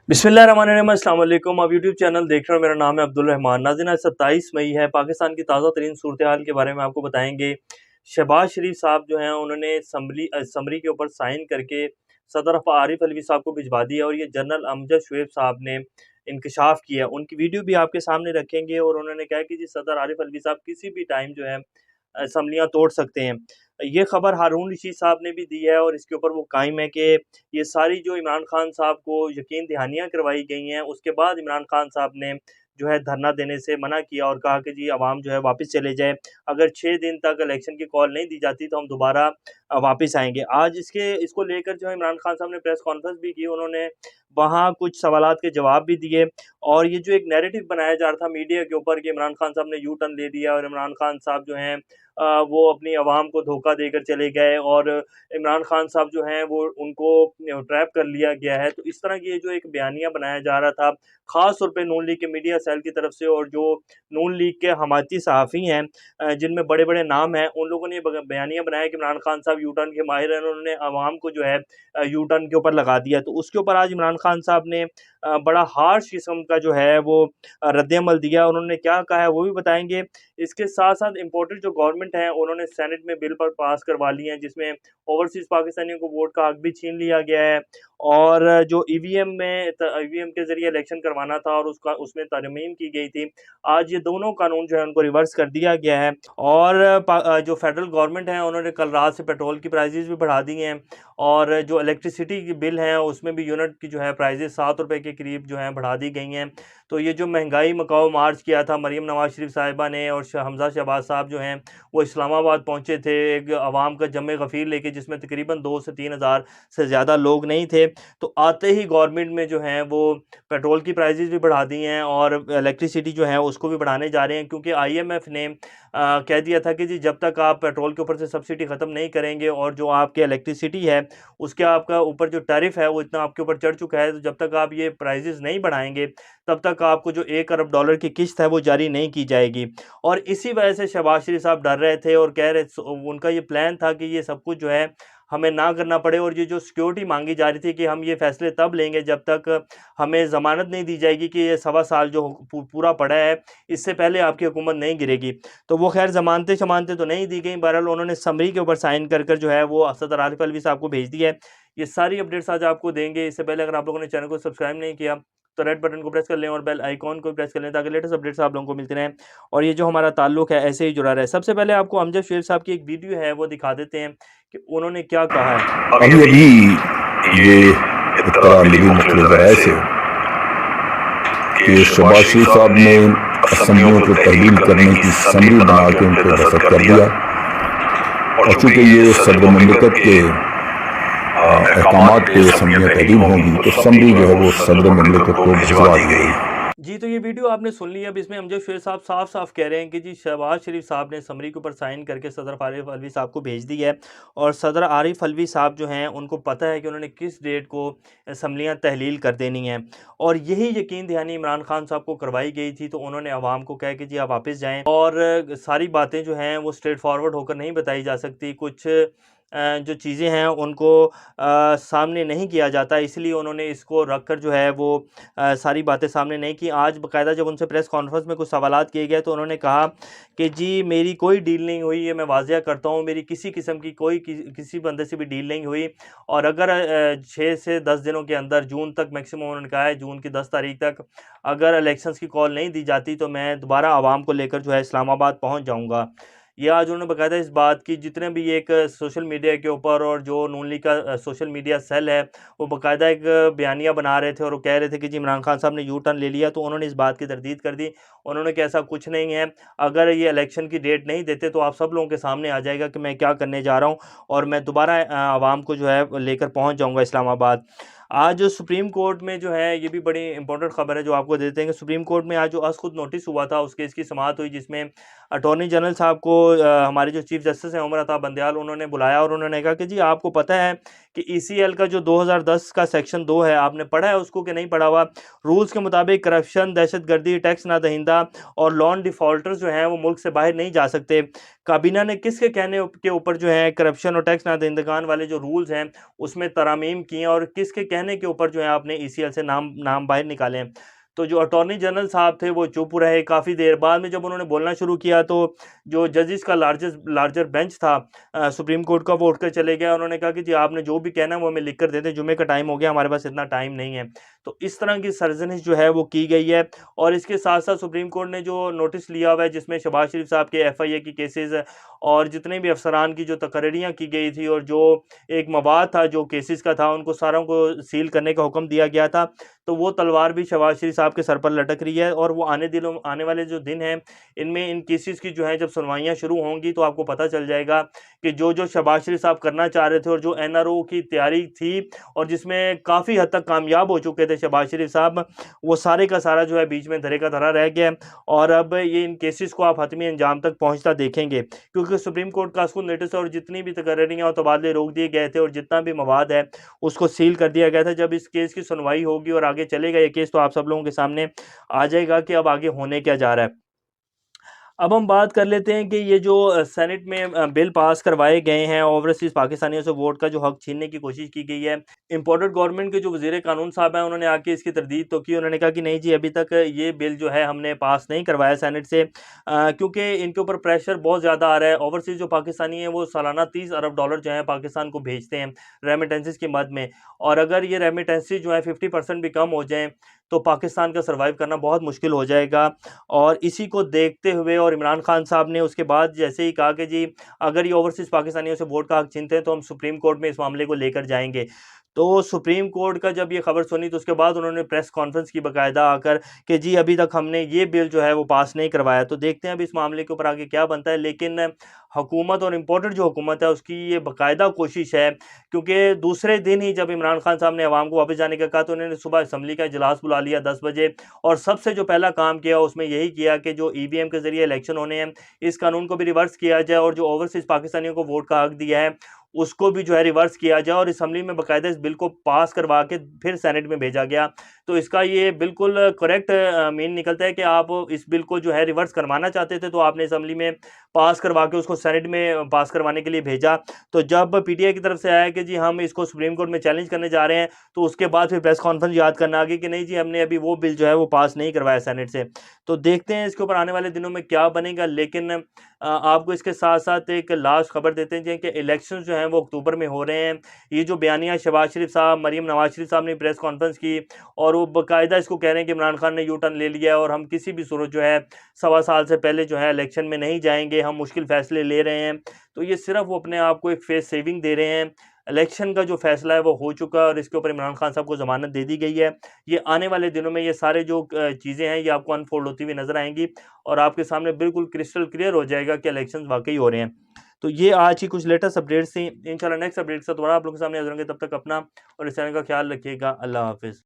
बिस्मिल्लाहिर्रहमानिर्रहीम, अस्सलाम वालेकुम। आप यूट्यूब चैनल देख रहे हो, मेरा नाम है अब्दुल रहमान। नाज़रीन, आज 27 मई है। पाकिस्तान की ताज़ा तरीन सूरत हाल के बारे में आपको बताएंगे। शहबाज शरीफ साहब जो हैं उन्होंने समरी के ऊपर साइन करके सदर आरिफ अलवी साहब को भिजवा दिया और ये जनरल अमजद शुएब साहब ने इंकशाफ किया। उनकी वीडियो भी आपके सामने रखेंगे और उन्होंने कहा कि जी सदर आरिफ अलवी साहब किसी भी टाइम जो है असम्बलियाँ तोड़ सकते हैं। ये खबर हारून रशीद साहब ने भी दी है और इसके ऊपर वो कायम है कि ये सारी जो इमरान खान साहब को यकीन दहानियाँ करवाई गई हैं, उसके बाद इमरान खान साहब ने जो है धरना देने से मना किया और कहा कि जी अवाम जो है वापस चले जाए। अगर 6 दिन तक इलेक्शन की कॉल नहीं दी जाती तो हम दोबारा वापस आएँगे। आज इसको लेकर जो है इमरान खान साहब ने प्रेस कॉन्फ्रेंस भी की। उन्होंने वहाँ कुछ सवालात के जवाब भी दिए और ये जो एक नैरेटिव बनाया जा रहा था मीडिया के ऊपर कि इमरान खान साहब ने यू टर्न ले लिया और इमरान खान साहब जो हैं वो अपनी आवाम को धोखा देकर चले गए और इमरान खान साहब जो हैं वो उनको ट्रैप कर लिया गया है। तो इस तरह की ये जो एक बयानिया बनाया जा रहा था, ख़ास तौर पे नून लीग के मीडिया सेल की तरफ से और जो नून लीग के हमायती सहाफ़ी हैं जिनमें बड़े-बड़े नाम हैं, उन लोगों ने ये बयानिया बनाया कि इमरान खान साहब यू टर्न के माहिर हैं, उन्होंने आवाम को जो है यू टर्न के ऊपर लगा दिया। तो उसके ऊपर आज इमरान खान साहब ने बड़ा हार्श किस्म का जो है वो रद्द-ए-अमल दिया। उन्होंने क्या कहा है वो भी बताएँगे। इसके साथ-साथ इम्पोर्टेड जो गवर्नमेंट है उन्होंने सेनेट में बिल पर पास करवा लिए हैं जिसमें ओवरसीज़ पाकिस्तानियों को वोट का हक भी छीन लिया गया है और जो ईवीएम के ज़रिए इलेक्शन करवाना था और उसमें तरमीम की गई थी। आज ये दोनों कानून जो है उनको रिवर्स कर दिया गया है और जो फेडरल गवर्नमेंट है उन्होंने कल रात से पेट्रोल की प्राइसेस भी बढ़ा दी हैं और जो इलेक्ट्रिसिटी की बिल हैं उसमें भी यूनिट की जो है प्राइसेस ₹7 के करीब जो हैं बढ़ा दी गई हैं। तो ये जो महंगाई मकाओ मार्च किया था मरीम नवाज़ शरीफ साहिबा ने और हमज़ा शहबाज साहब जो हैं वो इस्लामाबाद पहुँचे थे एक अवाम का जमे गफ़ीर लेके जिसमें तकरीबन 2 से 3 हज़ार से ज़्यादा लोग नहीं थे। तो आते ही गवर्नमेंट में जो हैं वो पेट्रोल की प्राइसेस भी बढ़ा दी हैं और इलेक्ट्रिसिटी जो है उसको भी बढ़ाने जा रहे हैं क्योंकि आईएमएफ ने कह दिया था कि जी जब तक आप पेट्रोल के ऊपर से सब्सिडी ख़त्म नहीं करेंगे और जो आपकी इलेक्ट्रिसिटी है उसके आपका ऊपर जो टैरिफ है वो इतना आपके ऊपर चढ़ चुका है, तो जब तक आप ये प्राइसेस नहीं बढ़ाएँगे तब तक आपको जो $1 अरब की किस्त है वो जारी नहीं की जाएगी। और इसी वजह से शहबाज शरीफ साहब डर रहे थे और कह रहे उनका ये प्लान था कि ये सब कुछ जो है हमें ना करना पड़े और ये जो सिक्योरिटी मांगी जा रही थी कि हम ये फैसले तब लेंगे जब तक हमें ज़मानत नहीं दी जाएगी कि ये सवा साल जो पूरा पड़ा है इससे पहले आपकी हुकूमत नहीं गिरेगी। तो वो खैर ज़मानतें तो नहीं दी गई। बहरहाल उन्होंने समरी के ऊपर साइन कर जो है वो सदर आरिफ अलवी साहब को भेज दिया है। ये सारी अपडेट्स आज आपको देंगे। इससे पहले अगर आप लोगों ने चैनल को सब्सक्राइब नहीं किया तो रेड बटन को प्रेस कर लें और बेल आइकॉन को प्रेस कर लें ताकि लेटेस्ट अपडेट्स आप लोगों को मिलते रहें और ये जो हमारा ताल्लुक है ऐसे ही जुड़ा रहे। सबसे पहले आपको अमजद शुएब साहब की एक वीडियो है वो दिखा देते हैं कि उन्होंने क्या कहा है। अभी अभी ये इत्तला मिली मुख्तलिफ ज़राए से कि शहबाज शरीफ साहब ने असम्बलियों को तहलील करने की समरी बना के उन पर दस्तखत कर दिया और चूँकि ये सदर ममलिकत के अहकामात पे असम्बलियाँ तहलील होंगी तो समरी जो है वो सदर ममलिकत को भिजवा दी गई। जी, तो ये वीडियो आपने सुन ली। अब इसमें अमजद शुएब साहब साफ-साफ कह रहे हैं कि जी शहबाज शरीफ साहब ने समरी के ऊपर साइन करके सदर आरिफ अलवी साहब को भेज दी है और सदर आरिफ अलवी साहब जो हैं उनको पता है कि उन्होंने किस डेट को असम्बलियाँ तहलील कर देनी हैं और यही यकीन दहानी इमरान खान साहब को करवाई गई थी। तो उन्होंने अवाम को कहा कि जी आप वापस जाएँ और सारी बातें जो हैं वो स्ट्रेट फॉरवर्ड होकर नहीं बताई जा सकती। कुछ जो चीज़ें हैं उनको सामने नहीं किया जाता, इसलिए उन्होंने इसको रख कर जो है वो सारी बातें सामने नहीं की। आज बाकायदा जब उनसे प्रेस कॉन्फ्रेंस में कुछ सवालात किए गए तो उन्होंने कहा कि जी मेरी कोई डील नहीं हुई, ये मैं वाज़िया करता हूँ, मेरी किसी किस्म की किसी बंदे से भी डील नहीं हुई और अगर 6 से 10 दिनों के अंदर जून तक मैक्सिमम उन्होंने कहा है, जून की 10 तारीख तक अगर इलेक्शंस की कॉल नहीं दी जाती तो मैं दोबारा आवाम को लेकर जो है इस्लामाबाद पहुँच जाऊँगा। ये आज उन्होंने बाकायदा इस बात की जितने भी एक सोशल मीडिया के ऊपर और जो नून लीग का सोशल मीडिया सेल है वो बाकायदा एक बयानिया बना रहे थे और वो कह रहे थे कि जी इमरान खान साहब ने यू टर्न ले लिया। तो उन्होंने इस बात की तरदीद कर दी। उन्होंने कहा ऐसा कुछ नहीं है, अगर ये इलेक्शन की डेट नहीं देते तो आप सब लोगों के सामने आ जाएगा कि मैं क्या करने जा रहा हूँ और मैं दोबारा आवाम को जो है लेकर पहुँच जाऊँगा इस्लामाबाद। आज जो सुप्रीम कोर्ट में जो है ये भी बड़ी इंपॉर्टेंट खबर है जो आपको देते हैं कि सुप्रीम कोर्ट में आज जो खुद नोटिस हुआ था उस केस की समाअत हुई जिसमें अटॉर्नी जनरल साहब को हमारे जो चीफ जस्टिस हैं उमर अता बंदयाल उन्होंने बुलाया और उन्होंने कहा कि जी आपको पता है कि ईसीएल का जो 2010 का सेक्शन 2 है आपने पढ़ा है उसको कि नहीं पढ़ा हुआ। रूल्स के मुताबिक करप्शन, दहशतगर्दी, टैक्स ना दहिंदा और लोन डिफ़ॉल्टर्स जो हैं वो मुल्क से बाहर नहीं जा सकते। काबीना ने किसके कहने के ऊपर जो है करप्शन और टैक्स नादहिंदगान वाले जो रूल्स हैं उसमें तरमीम की हैं, और किसके कहने के ऊपर जो है आपने ईसीएल से नाम बाहर निकाले हैं। तो जो अटॉर्नी जनरल साहब थे वो चुप रहे काफ़ी देर। बाद में जब उन्होंने बोलना शुरू किया तो जो जजेस का लार्जर बेंच था सुप्रीम कोर्ट का, वो उठकर चले गया। उन्होंने कहा कि जी आपने जो भी कहना है वो हमें लिख कर दे दें, जुमे का टाइम हो गया, हमारे पास इतना टाइम नहीं है। तो इस तरह की सरजनिश जो है वो की गई है। और इसके साथ साथ सुप्रीम कोर्ट ने जो नोटिस लिया हुआ है जिसमें शहबाज शरीफ साहब के FIA की केसेस और जितने भी अफसरान की जो तकरीरियाँ की गई थी और जो एक मवाद था जो केसेस का था, उनको सारों को सील करने का हुक्म दिया गया था। तो वो तलवार भी शहबाज शरीफ साहब के सर पर लटक रही है, और वो आने वाले जो दिन हैं इनमें इन केसेस की जो है जब सुनवाइयाँ शुरू होंगी तो आपको पता चल जाएगा कि जो शहबाज शरीफ साहब करना चाह रहे थे और जो NRO की तैयारी थी और जिसमें काफ़ी हद तक कामयाब हो चुके थे शहबाज शरीफ साहब, वो सारे का सारा जो है बीच में धरे का धरा रह गया है। और अब ये इन केसेस को आप हतमी अंजाम तक पहुंचता देखेंगे, क्योंकि सुप्रीम कोर्ट का उसको नोटिस और जितनी भी तकरीरियाँ और तबादले रोक दिए गए थे और जितना भी मवाद है उसको सील कर दिया गया था। जब इस केस की सुनवाई होगी और आगे चलेगा ये केस तो आप सब लोगों के सामने आ जाएगा कि अब आगे होने क्या जा रहा है। अब हम बात कर लेते हैं कि ये जो सेनेट में बिल पास करवाए गए हैं, ओवरसीज़ पाकिस्तानियों से वोट का जो हक छीनने की कोशिश की गई है। इम्पोर्टेड गवर्नमेंट के जो वज़ीर कानून साहब हैं उन्होंने आके इसकी तरदीद तो की। उन्होंने कहा कि नहीं जी अभी तक ये बिल जो है हमने पास नहीं करवाया सेनेट से, क्योंकि इनके ऊपर प्रेशर बहुत ज़्यादा आ रहा है। ओवरसीज़ जो पाकिस्तानी हैं वो सालाना $30 अरब जो है पाकिस्तान को भेजते हैं रेमिटेंसेस की मद में, और अगर ये रेमिटेंसेस जो है 50% भी कम हो जाएँ तो पाकिस्तान का सर्वाइव करना बहुत मुश्किल हो जाएगा। और इसी को देखते हुए और इमरान खान साहब ने उसके बाद जैसे ही कहा कि जी अगर ये ओवरसीज़ पाकिस्तानियों से वोट का हक छीनते हैं तो हम सुप्रीम कोर्ट में इस मामले को लेकर जाएंगे। तो सुप्रीम कोर्ट का जब ये खबर सुनी तो उसके बाद उन्होंने प्रेस कॉन्फ्रेंस की बाकायदा आकर कि जी अभी तक हमने ये बिल जो है वो पास नहीं करवाया। तो देखते हैं अभी इस मामले के ऊपर आगे क्या बनता है। लेकिन हुकूमत और इम्पोर्टेड जो हुकूमत है उसकी ये बाकायदा कोशिश है, क्योंकि दूसरे दिन ही जब इमरान खान साहब ने अवाम को वापस जाने का कहा तो उन्होंने सुबह असम्बली का इजलास बुला लिया 10 बजे, और सबसे जो पहला काम किया उसमें यही किया कि जो EVM के ज़रिए इलेक्शन होने हैं इस कानून को भी रिवर्स किया जाए, और जो ओवरसीज़ पाकिस्तानियों को वोट का हक दिया है उसको भी जो है रिवर्स किया जाए, और असम्बली में बाकायदा इस बिल को पास करवा के फिर सेनेट में भेजा गया। तो इसका ये बिल्कुल करेक्ट मीन निकलता है कि आप इस बिल को जो है रिवर्स करवाना चाहते थे तो आपने असम्बली में पास करवा के उसको सेनेट में पास करवाने के लिए भेजा। तो जब PTI की तरफ से आया कि जी हम इसको सुप्रीम कोर्ट में चैलेंज करने जा रहे हैं, तो उसके बाद फिर प्रेस कॉन्फ्रेंस याद करना आ गई कि नहीं जी हमने अभी वो बिल जो है वो पास नहीं करवाया सेनेट से। तो देखते हैं इसके ऊपर आने वाले दिनों में क्या बनेगा। लेकिन आपको इसके साथ साथ एक लास्ट खबर देते हैं कि इलेक्शन जो हैं वो अक्टूबर में हो रहे हैं। ये जो बयानिया शहबाज शरीफ साहब, मरीम नवाज शरीफ साहब ने प्रेस कॉन्फ्रेंस की और वो बाकायदा इसको कह रहे हैं कि इमरान खान ने यू टर्न ले लिया है और हम किसी भी सूरत जो है 1.25 साल से पहले जो है इलेक्शन में नहीं जाएंगे, हम मुश्किल फैसले ले रहे हैं। तो ये सिर्फ वो अपने आप को एक फेस सेविंग दे रहे हैं। इलेक्शन का जो फैसला है वो हो चुका है और इसके ऊपर इमरान खान साहब को ज़मानत दे दी गई है। ये आने वाले दिनों में ये सारे जो चीज़ें हैं ये आपको अनफोल्ड होती हुई नज़र आएंगी और आपके सामने बिल्कुल क्रिस्टल क्लियर हो जाएगा कि इलेक्शन वाकई हो रहे हैं। तो ये आज की कुछ लेटेस्ट अपडेट्स थी। इंशाल्लाह नेक्स्ट अपडेट से दोबारा आप लोगों के सामने हाज़िर होंगे। तब तक अपना और इस चैनल का ख्याल रखिएगा। अल्लाह हाफ़िज़।